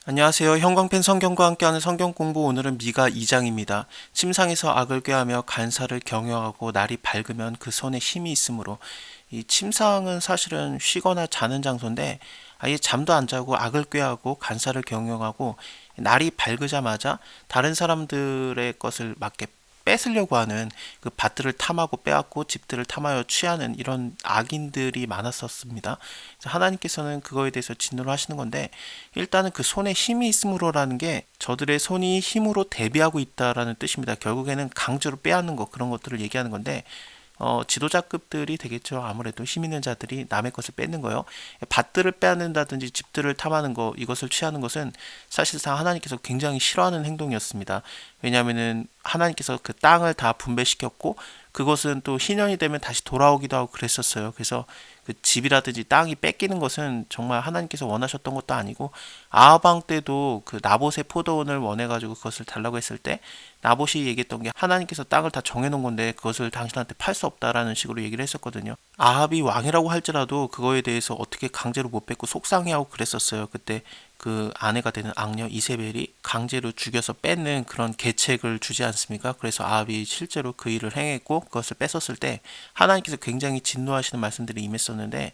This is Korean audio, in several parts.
안녕하세요. 형광펜 성경과 함께하는 성경 공부 오늘은 미가 2장입니다. 침상에서 악을 꾀하며 간사를 경영하고 날이 밝으면 그 손에 힘이 있으므로 이 침상은 사실은 쉬거나 자는 장소인데 아예 잠도 안 자고 악을 꾀하고 간사를 경영하고 날이 밝으자마자 다른 사람들의 것을 막게 뺏으려고 하는 그 밭들을 탐하고 빼앗고 집들을 탐하여 취하는 이런 악인들이 많았었습니다. 그래서 하나님께서는 그거에 대해서 진노를 하시는 건데 일단은 그 손에 힘이 있으므로라는 게 저들의 손이 힘으로 대비하고 있다라는 뜻입니다. 결국에는 강제로 빼앗는 거 그런 것들을 얘기하는 건데 지도자급들이 되겠죠. 아무래도 힘 있는 자들이 남의 것을 뺏는 거요. 밭들을 빼앗는다든지 집들을 탐하는 거, 이것을 취하는 것은 사실상 하나님께서 굉장히 싫어하는 행동이었습니다. 왜냐하면은 하나님께서 그 땅을 다 분배시켰고 그것은 또 희년이 되면 다시 돌아오기도 하고 그랬었어요. 그래서 그 집이라든지 땅이 뺏기는 것은 정말 하나님께서 원하셨던 것도 아니고 아하방 때도 그 나봇의 포도원을 원해가지고 그것을 달라고 했을 때 나봇이 얘기했던 게 하나님께서 땅을 다 정해놓은 건데 그것을 당신한테 팔 수 없다라는 식으로 얘기를 했었거든요. 아합이 왕이라고 할지라도 그거에 대해서 어떻게 강제로 못 뺏고 속상해하고 그랬었어요. 그때 그 아내가 되는 악녀 이세벨이 강제로 죽여서 뺏는 그런 계책을 주지 않습니까? 그래서 아합이 실제로 그 일을 행했고 그것을 뺏었을 때 하나님께서 굉장히 진노하시는 말씀들이 임했었는데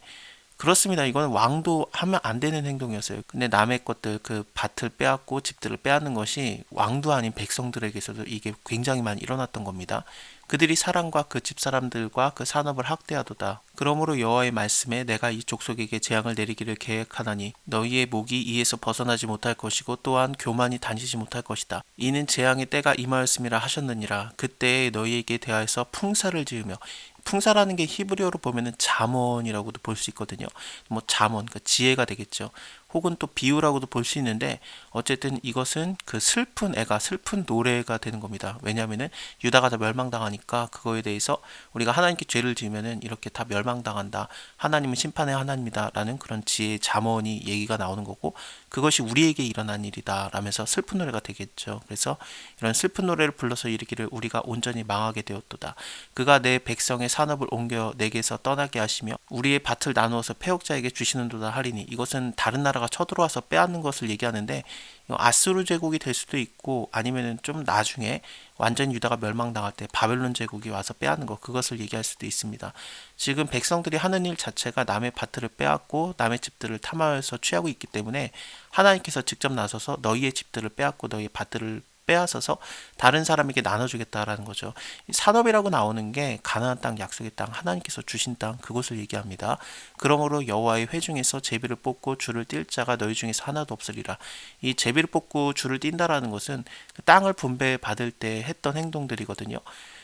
그렇습니다. 이거는 왕도 하면 안 되는 행동이었어요. 근데 남의 것들 그 밭을 빼앗고 집들을 빼앗는 것이 왕도 아닌 백성들에게서도 이게 굉장히 많이 일어났던 겁니다. 그들이 사람과 그 집사람들과 그 산업을 학대하도다. 그러므로 여호와의 말씀에 내가 이 족속에게 재앙을 내리기를 계획하나니 너희의 목이 이에서 벗어나지 못할 것이고 또한 교만이 다니지 못할 것이다. 이는 재앙의 때가 임하였음이라 하셨느니라. 그때에 너희에게 대하여서 풍사를 지으며 풍사라는 게 히브리어로 보면은 잠언이라고도 볼 수 있거든요. 뭐 잠언, 그 지혜가 되겠죠. 혹은 또 비유라고도 볼 수 있는데 어쨌든 이것은 그 슬픈 애가 슬픈 노래가 되는 겁니다. 왜냐하면은 유다가 다 멸망당하니까 그거에 대해서 우리가 하나님께 죄를 지으면은 이렇게 다 멸망당한다. 하나님은 심판의 하나님이다라는 그런 지혜의 잠언이 얘기가 나오는 거고 그것이 우리에게 일어난 일이다 라면서 슬픈 노래가 되겠죠. 그래서 이런 슬픈 노래를 불러서 이르기를 우리가 온전히 망하게 되었도다. 그가 내 백성의 산업을 옮겨 내게서 떠나게 하시며 우리의 밭을 나누어서 패역자에게 주시는도다 하리니 이것은 다른 나라가 쳐들어와서 빼앗는 것을 얘기하는데 아수르 제국이 될 수도 있고 아니면은 좀 나중에 완전 유다가 멸망당할 때 바벨론 제국이 와서 빼앗는 거 그것을 얘기할 수도 있습니다. 지금 백성들이 하는 일 자체가 남의 밭들을 빼앗고 남의 집들을 탐하여서 취하고 있기 때문에 하나님께서 직접 나서서 너희의 집들을 빼앗고 너희의 밭들을 빼앗아서 다른 사람에게 나눠주겠다라는 거죠. 산업이라고 나오는 게 가나안 땅, 약속의 땅, 하나님께서 주신 땅 그것을 얘기합니다. 그러므로 여호와의 회중에서 제비를 뽑고 줄을 띨 자가 너희 중에서 하나도 없으리라. 이 제비를 뽑고 줄을 띈다라는 것은 땅을 분배받을 때 했던 행동들이거든요.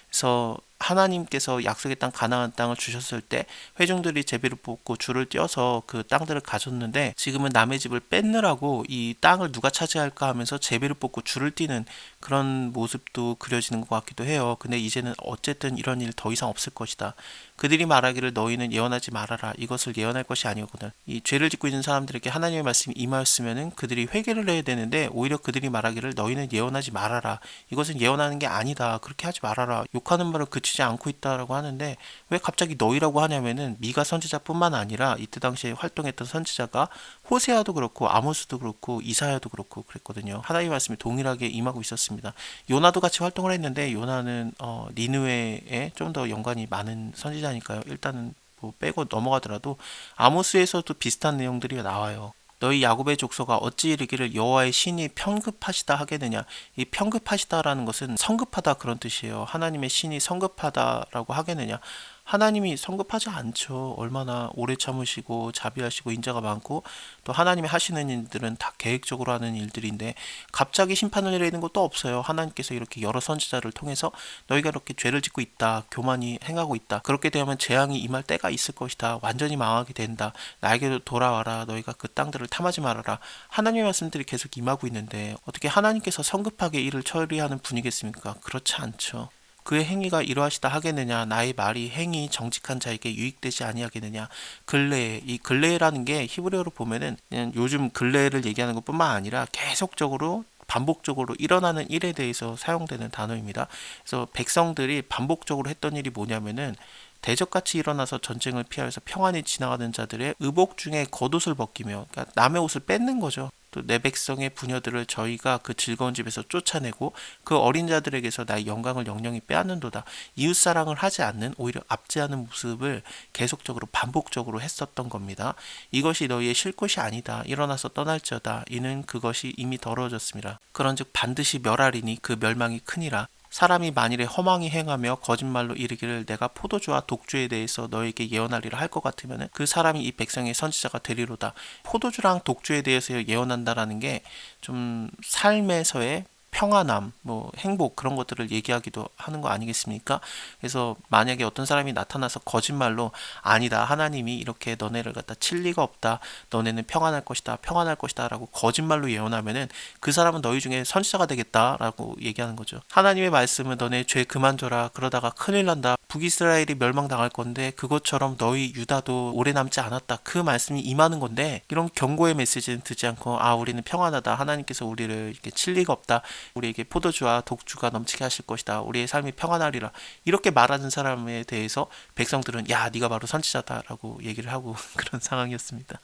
그래서 하나님께서 약속의 땅 가나안 땅을 주셨을 때 회중들이 제비를 뽑고 줄을 띄어서 그 땅들을 가졌는데 지금은 남의 집을 뺏느라고 이 땅을 누가 차지할까 하면서 제비를 뽑고 줄을 띄는 그런 모습도 그려지는 것 같기도 해요. 근데 이제는 어쨌든 이런 일 더 이상 없을 것이다. 그들이 말하기를 너희는 예언하지 말아라. 이것을 예언할 것이 아니거든. 이 죄를 짓고 있는 사람들에게 하나님의 말씀이 임하였으면은 그들이 회개를 해야 되는데 오히려 그들이 말하기를 너희는 예언하지 말아라. 이것은 예언하는 게 아니다. 그렇게 하지 말아라. 욕하는 말을 그치지 않고 있다라고 하는데 왜 갑자기 너희라고 하냐면은 미가 선지자뿐만 아니라 이때 당시에 활동했던 선지자가 호세아도 그렇고 아모스도 그렇고 이사야도 그렇고 그랬거든요. 하나님의 말씀이 동일하게 임하고 있었습니다. 요나도 같이 활동을 했는데 요나는 니느웨에 좀 더 연관이 많은 선지자니까요. 일단은 뭐 빼고 넘어가더라도 아모스에서도 비슷한 내용들이 나와요. 너희 야곱의 족속아 어찌 이르기를 여호와의 신이 편급하시다 하겠느냐. 이 편급하시다라는 것은 성급하다 그런 뜻이에요. 하나님의 신이 성급하다라고 하겠느냐. 하나님이 성급하지 않죠. 얼마나 오래 참으시고 자비하시고 인자가 많고 또 하나님이 하시는 일들은 다 계획적으로 하는 일들인데 갑자기 심판을 내리는 것도 없어요. 하나님께서 이렇게 여러 선지자를 통해서 너희가 이렇게 죄를 짓고 있다. 교만이 행하고 있다. 그렇게 되면 재앙이 임할 때가 있을 것이다. 완전히 망하게 된다. 나에게도 돌아와라. 너희가 그 땅들을 탐하지 말아라. 하나님의 말씀들이 계속 임하고 있는데 어떻게 하나님께서 성급하게 일을 처리하는 분이겠습니까? 그렇지 않죠. 그의 행위가 이러하시다 하겠느냐 나의 말이 행위 정직한 자에게 유익되지 아니하겠느냐 근래 이 근래라는 게 히브리어로 보면은 그냥 요즘 근래를 얘기하는 것뿐만 아니라 계속적으로 반복적으로 일어나는 일에 대해서 사용되는 단어입니다. 그래서 백성들이 반복적으로 했던 일이 뭐냐면은 대적같이 일어나서 전쟁을 피하여서 평안히 지나가는 자들의 의복 중에 겉옷을 벗기며 그러니까 남의 옷을 뺏는 거죠. 또 내 백성의 부녀들을 저희가 그 즐거운 집에서 쫓아내고 그 어린 자들에게서 나의 영광을 영영히 빼앗는도다. 이웃사랑을 하지 않는 오히려 압제하는 모습을 계속적으로 반복적으로 했었던 겁니다. 이것이 너희의 쉴 곳이 아니다. 일어나서 떠날지어다. 이는 그것이 이미 더러워졌습니다. 그런즉 반드시 멸하리니 그 멸망이 크니라. 사람이 만일에 허망히 행하며 거짓말로 이르기를 내가 포도주와 독주에 대해서 너에게 예언하리라 할 것 같으면 그 사람이 이 백성의 선지자가 되리로다. 포도주랑 독주에 대해서 예언한다라는 게 좀 삶에서의 평안함, 행복 그런 것들을 얘기하기도 하는 거 아니겠습니까? 그래서 만약에 어떤 사람이 나타나서 거짓말로 아니다, 하나님이 이렇게 너네를 갖다 칠 리가 없다, 너네는 평안할 것이다, 평안할 것이다 라고 거짓말로 예언하면은 그 사람은 너희 중에 선지자가 되겠다라고 얘기하는 거죠. 하나님의 말씀은 너네 죄 그만둬라, 그러다가 큰일 난다, 북이스라엘이 멸망당할 건데 그것처럼 너희 유다도 오래 남지 않았다, 그 말씀이 임하는 건데 이런 경고의 메시지는 듣지 않고 우리는 평안하다, 하나님께서 우리를 이렇게 칠 리가 없다, 우리에게 포도주와 독주가 넘치게 하실 것이다, 우리의 삶이 평안하리라, 이렇게 말하는 사람에 대해서 백성들은 야 네가 바로 선지자다라고 얘기를 하고 그런 상황이었습니다.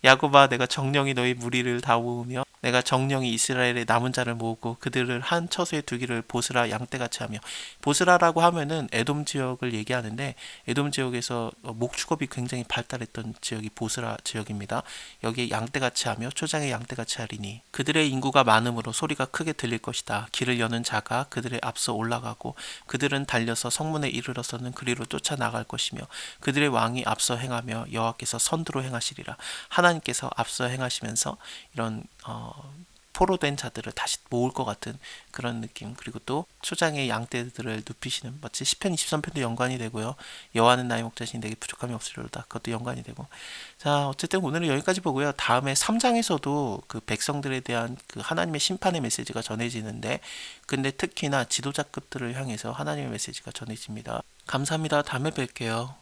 야곱아, 내가 정령이 너희 무리를 다 모으며 내가 정령이 이스라엘의 남은 자를 모으고 그들을 한 처소에 두기를 보스라 양떼같이 하며, 보스라라고 하면은 에돔 지역을 얘기하는데 에돔 지역에서 목축업이 굉장히 발달했던 지역이 보스라 지역입니다. 여기에 양떼같이 하며 초장에 양떼같이 하리니 그들의 인구가 많음으로 소리가 크게 들릴 것이다. 길을 여는 자가 그들의 앞서 올라가고 그들은 달려서 성문에 이르러서는 그리로 쫓아나갈 것이며 그들의 왕이 앞서 행하며 여호와께서 선두로 행하시리라. 하나님께서 앞서 행하시면서 이런 포로된 자들을 다시 모을 것 같은 그런 느낌, 그리고 또 초장의 양떼들을 눕히시는, 마치 시편 23편도 연관이 되고요. 여호와는 나의 목자시니 내게 부족함이 없으리로다, 그것도 연관이 되고. 자, 어쨌든 오늘은 여기까지 보고요. 다음에 3장에서도 그 백성들에 대한 그 하나님의 심판의 메시지가 전해지는데, 근데 특히나 지도자급들을 향해서 하나님의 메시지가 전해집니다. 감사합니다. 다음에 뵐게요.